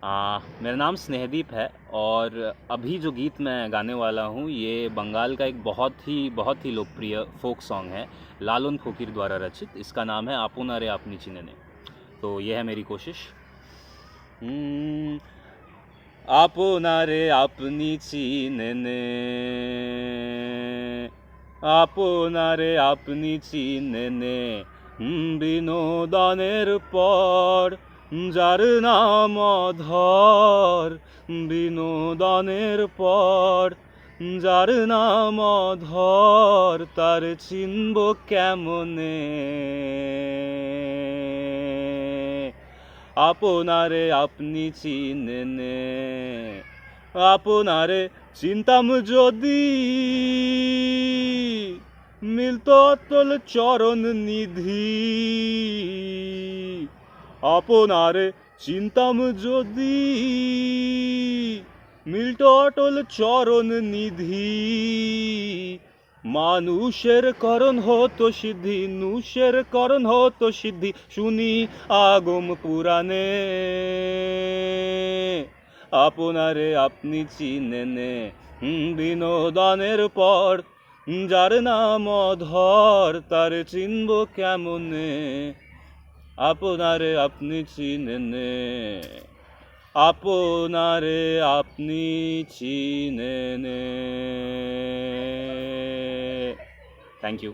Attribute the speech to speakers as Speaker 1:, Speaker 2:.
Speaker 1: मेरा नाम स्नेहदीप है और अभी जो गीत मैं गाने वाला हूँ ये बंगाल का एक बहुत ही लोकप्रिय फ़ोक सॉन्ग है, लालन फ़क़ीर द्वारा रचित। इसका नाम है आपुनारे आपनी चिनेने। तो ये है मेरी कोशिश। आपनारे आपनी चिनेने, आपनारे आपनी चिनेने, বিনোদনের পর যার নাম অধর, বিনোদনের পর যার নাম অধর, তার চিনব কেমনে? আপনারে আপনি চিনেনে, আপনারে চিনতাম যদি মিলতো অতল চরণ নিধি। আপনারে চিনতাম যদি মিলতো অটল চরণ নিধি। মানুষের করণ হতো সিদ্ধি, নুষের করণ হতো সিদ্ধি, শুনি আগম পুরাণে। আপনারে আপনি চিনেনে, বিনোদনের পর যার নাম অধর, তার চিনব কেমনে? আপনারে আপনি চিনেনে, আপনারে আপনি চিনেনে। Thank you.